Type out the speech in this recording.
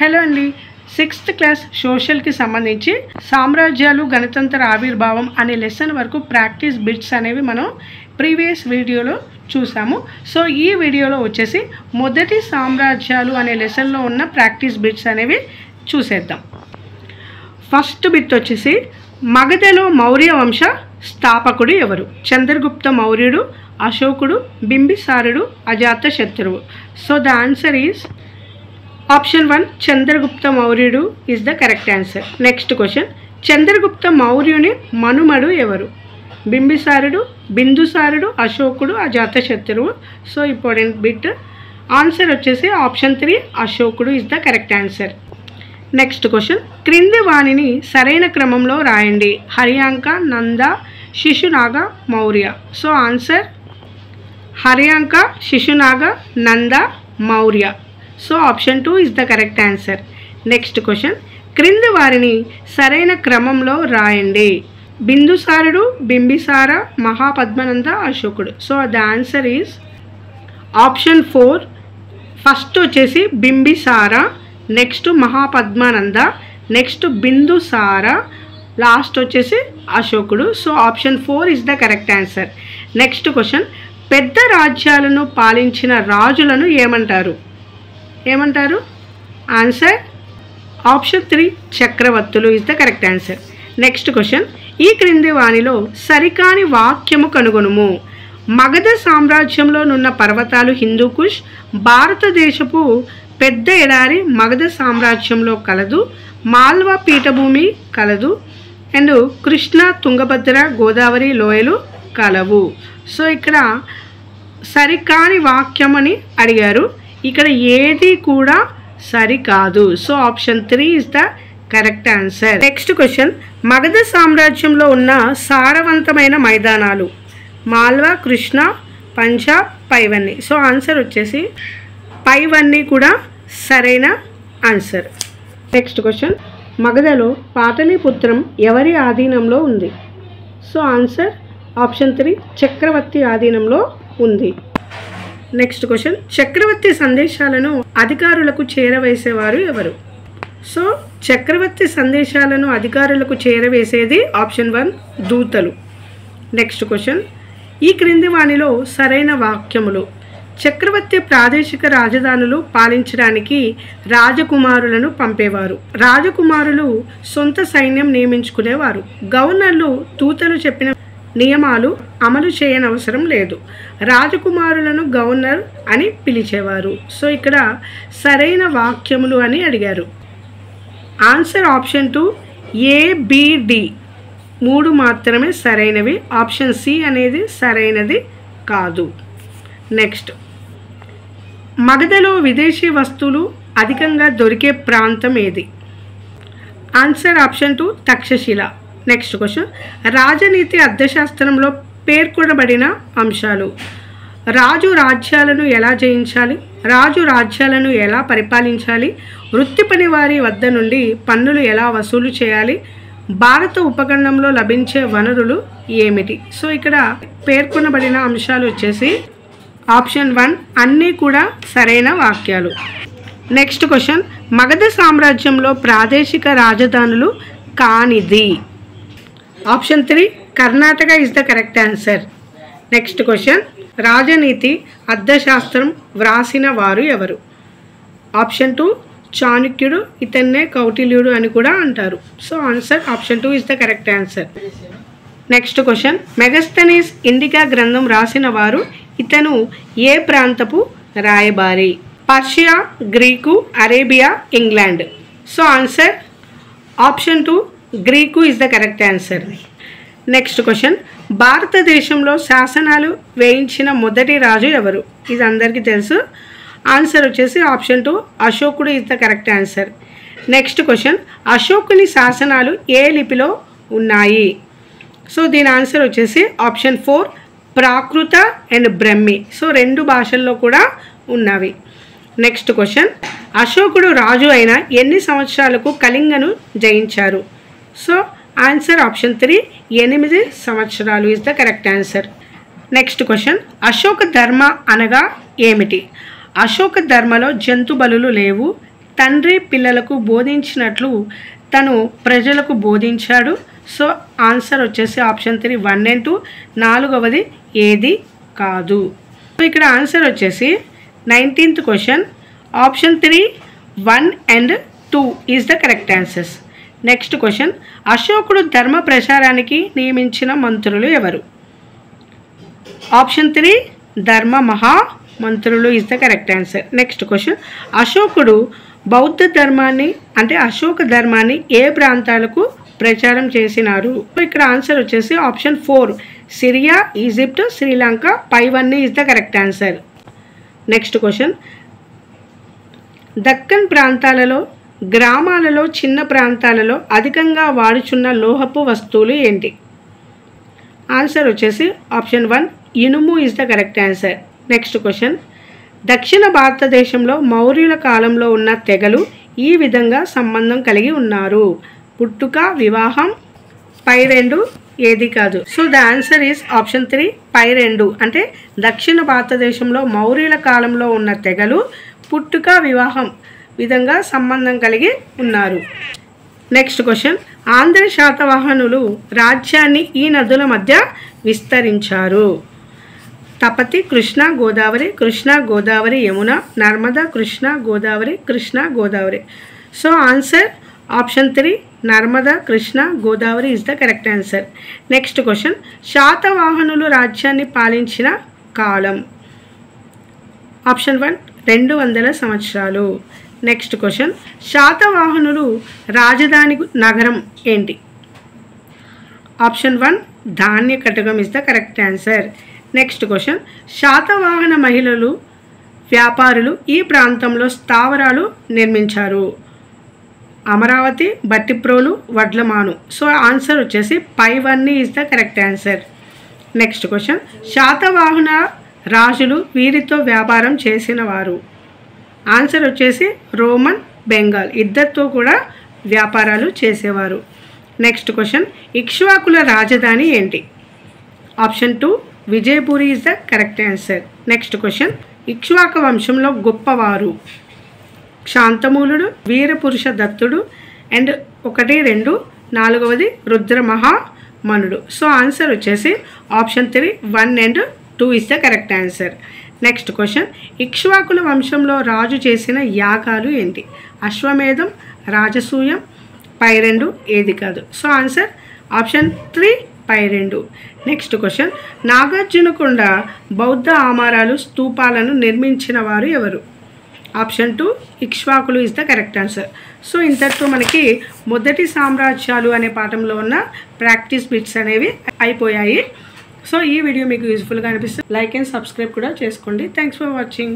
Hello అండి, 6th class సోషల్కి సంబంధించి సామ్రాజ్యాలు గణతంత్ర ఆవిర్భావం అనే లెసన్ వరకు ప్రాక్టీస్ బిట్స్ అనేవి మనం ప్రీవియస్ వీడియోలో చూసాము. సో ఈ వీడియోలో వచ్చేసి మొదటి సామ్రాజ్యాలు అనే లెసన్లో ఉన్న ప్రాక్టీస్ బిట్స్ అనేవి చూసేద్దాం. ఫస్ట్ బిట్ వచ్చేసి మగధలో మౌర్య వంశ స్థాపకుడు ఎవరు? చంద్రగుప్త మౌర్యుడు, అశోకుడు, బింబిసారుడు, అజాతశత్రువు. So the answer is option 1 Chandragupta మౌర్యుడు is the correct answer. Next question, Chandragupta మౌర్యుని మనుమడు ఎవరు? బింబిసారుడు, బిందుసారుడు, అశోకుడు, అజాతశత్రువు. సో ఇంపార్టెంట్ బిట్ ఆన్సర్ వచ్చేసి ఆప్షన్ 3 అశోకుడు is the correct answer. Next question, క్రింది వాణిని సరైన క్రమంలో రాయండి. Haryanka, Nanda, Shishunaga, Maurya. So answer Haryanka, Shishunaga, Nanda, Maurya. So option 2 is the correct answer. Next question, క్రింది వారిని సరైన క్రమంలో రాయండి. బిందుసారుడు, బింబిసార, మహాపద్మనంద, అశోకుడు. So the answer is option 4. First వచ్చేసి Bimbisara, next Mahapadmananda, next Bindusara, last వచ్చేసి అశోకుడు. So option 4 is the correct answer. Next question, పెద్ద రాజ్యాలను పాలించిన రాజులను ఏమంటారు? ఆన్సర్ ఆప్షన్ 3 చక్రవర్తులు is the correct answer. Next question, ఈ క్రింది వానిలో సరికాని వాక్యము కనుగొనుము. మగధ సామ్రాజ్యంలోనున్న పర్వతాలు హిందూకుష్, భారతదేశపు పెద్ద ఎడారి మగధ సామ్రాజ్యంలో కలదు, మాల్వా పీఠభూమి కలదు, అండ్ కృష్ణ, తుంగభద్ర, గోదావరి లోయలు కలవు. సో ఇక్కడ సరికాని వాక్యం అని అడిగారు. ఇక్కడ ఏది కూడా సరికాదు. So option 3 is the correct answer. Next question, Magadha సామ్రాజ్యంలో ఉన్న సారవంతమైన మైదానాలు మాల్వా, కృష్ణ, పంజాబ్, పైవన్నీ. సో ఆన్సర్ వచ్చేసి పైవన్నీ కూడా సరైన ఆన్సర్. నెక్స్ట్ క్వశ్చన్, మగధలో పాటలీపుత్రం ఎవరి ఆధీనంలో ఉంది? సో ఆన్సర్ ఆప్షన్ 3 చక్రవర్తి ఆధీనంలో ఉంది. నెక్స్ట్ క్వశ్చన్, చక్రవర్తి సందేశాలను అధికారులకు చేరవేసేవారు ఎవరు? సో చక్రవర్తి సందేశాలను అధికారులకు చేరవేసేది ఆప్షన్ 1 దూతలు. నెక్స్ట్ క్వశ్చన్, ఈ క్రింది వానిలో సరైన వాక్యములు. చక్రవర్తి ప్రాదేశిక రాజధానులు పాలించడానికి రాజకుమారులను పంపేవారు. రాజకుమారులు సొంత సైన్యం నియమించుకునేవారు. గవర్నర్లు దూతలు చెప్పిన నియమాలు అమలు చేయనవసరం లేదు. రాజకుమారులను గవర్నర్ అని పిలిచేవారు. సో ఇక్కడ సరైన వాక్యములు అని అడిగారు. ఆన్సర్ ఆప్షన్ 2 ABD 3 మాత్రమే సరైనవి. ఆప్షన్ C అనేది సరైనది కాదు. నెక్స్ట్, మగధలో విదేశీ వస్తువులు అధికంగా దొరికే ప్రాంతం ఏది? Answer option 2 Takshashila. Next question, రాజనీతి అర్థశాస్త్రంలో పేర్కొనబడిన అంశాలు. రాజు రాజ్యాలను ఎలా జయించాలి? రాజు రాజ్యాలను ఎలా పరిపాలించాలి? వృత్తి పని వారి వద్ద నుండి పన్నులు ఎలా వసూలు చేయాలి? భారత ఉపఖండంలో లభించే వనరులు ఏమిటి? సో ఇక్కడ పేర్కొనబడిన అంశాలు వచ్చేసి ఆప్షన్ 1 అన్నీ కూడా సరైన వాక్యాలు. నెక్స్ట్ క్వశ్చన్, మగధ సామ్రాజ్యంలో ప్రాదేశిక రాజధానులు కానిది. Option 3 Karnataka is the correct answer. Next question, రాజనీతి అర్థశాస్త్రం వ్రాసిన వారు ఎవరు? ఆప్షన్ 2 చాణక్యుడు, ఇతన్నే కౌటిల్యుడు అని కూడా అంటారు. So answer option 2 is the correct answer. Next question, Megasthenes indica గ్రంథం రాసిన వారు. ఇతను ఏ ప్రాంతపు రాయబారి? Persia, Greek, Arabia, England. So answer option 2 Greek is the correct answer. Next question, భారతదేశంలో శాసనాలు వేయించిన మొదటి రాజు ఎవరు? ఇది అందరికీ తెలుసు. ఆన్సర్ వచ్చేసి ఆప్షన్ 2 అశోకుడు is the correct answer. Next question, అశోకుని శాసనాలు ఏ లిపిలో ఉన్నాయి? సో దీని ఆన్సర్ వచ్చేసి option 4 Prakrit and Brahmi. So 2 భాషల్లో కూడా ఉన్నవి. నెక్స్ట్ క్వశ్చన్, అశోకుడు రాజు అయిన ఎన్ని సంవత్సరాలకు కళింగను జయించారు? సో ఆన్సర్ ఆప్షన్ 3 8 సంవత్సరాలు is the correct answer. Next question, Ashoka ధర్మ అనగా ఏమిటి? అశోక ధర్మలో జంతు బలులు లేవు, తండ్రి పిల్లలకు బోధించినట్లు తను ప్రజలకు బోధించాడు. సో ఆన్సర్ వచ్చేసి ఆప్షన్ 3 1 and 2. నాలుగవది ఏది కాదు. సో ఇక్కడ ఆన్సర్ వచ్చేసి 19th question option 3 1 and 2 is the correct answers. Next question అశోకుడు ధర్మ ప్రచారానికి నియమించిన మంత్రులు ఎవరు? ఆప్షన్ 3 ధర్మ మహామంత్రులు is the correct answer. Next question అశోకుడు బౌద్ధ ధర్మాన్ని అంటే అశోక ధర్మాన్ని ఏ ప్రాంతాలకు ప్రచారం చేసినారు? ఇక్కడ ఆన్సర్ వచ్చేసి ఆప్షన్ 4 సిరియా, ఈజిప్ట్, శ్రీలంక, పైవన్నీ is the correct answer. Next question Deccan ప్రాంతాలలో గ్రామాలలో చిన్న ప్రాంతాలలో అధికంగా వాడుచున్న లోహపు వస్తువులు ఏంటి? ఆన్సర్ వచ్చేసి ఆప్షన్ 1 ఇనుము is the correct answer. Next question దక్షిణ భారతదేశంలో మౌర్యుల కాలంలో ఉన్న తెగలు ఈ విధంగా సంబంధం కలిగి ఉన్నారు. పుట్టుక, వివాహం, పై రెండు ఏది కాదు. So the answer is option 3 పై రెండు. అంటే దక్షిణ భారతదేశంలో మౌర్యుల కాలంలో ఉన్న తెగలు పుట్టుక, వివాహం విధంగా సంబంధం కలిగి ఉన్నారు. నెక్స్ట్ క్వశ్చన్ ఆంధ్ర శాతవాహనులు రాజ్యాన్ని ఈ నదుల మధ్య విస్తరించారు. Tapti, Krishna, Godavari, Krishna, Godavari, Yamuna, Narmada, Krishna, Godavari, Krishna, Godavari. So answer option 3 Narmada, Krishna, Godavari is the correct answer. Next question శాతవాహనులు రాజ్యాన్ని పాలించిన కాలం. ఆప్షన్ 1 200 సంవత్సరాలు. నెక్స్ట్ క్వశ్చన్ శాతవాహనులు రాజధాని నగరం ఏంటి? Option 1 Dhanyakatakam is the correct answer. Next question Satavahana మహిళలు వ్యాపారులు ఈ ప్రాంతంలో స్థావరాలు నిర్మించారు. అమరావతి, బట్టిప్రోలు, వడ్లమాను. సో ఆన్సర్ వచ్చేసి పైవన్నీ is the correct answer. Next question Satavahana రాజులు వీరితో వ్యాపారం చేసిన వారు. ఆన్సర్ వచ్చేసి రోమన్, బెంగాల్ ఇద్దరితో కూడా వ్యాపారాలు చేసేవారు. నెక్స్ట్ క్వశ్చన్ ఇక్ష్వాకుల రాజధాని ఏంటి? Option 2 Vijayapuri is the correct answer. Next question ఇక్ష్వాక వంశంలో గొప్పవారు. శాంతమూలుడు, వీరపురుష దత్తుడు అండ్ 1 2 నాలుగవది రుద్రమహామనుడు. సో ఆన్సర్ వచ్చేసి option 3 1 and 2 is the correct answer. Next question ఇక్ష్వాకుల వంశంలో రాజు చేసిన యాగాలు ఏంటి? అశ్వమేధం, రాజసూయం, పై రెండు ఏది కాదు. సో ఆన్సర్ ఆప్షన్ 3 పై రెండు. నెక్స్ట్ క్వశ్చన్ నాగార్జునకొండ బౌద్ధ ఆమారాలు స్తూపాలను నిర్మించిన వారు ఎవరు? ఆప్షన్ 2 ఇక్ష్వాకులు is the correct answer. So ఇంతటితో మనకి మొదటి సామ్రాజ్యాలు అనే పాఠంలో ఉన్న ప్రాక్టీస్ బిట్స్ అనేవి అయిపోయాయి. సో ఈ వీడియో మీకు యూస్ఫుల్గా అనిపిస్తే లైక్ అండ్ సబ్స్క్రైబ్ కూడా చేసుకోండి. Thanks for watching.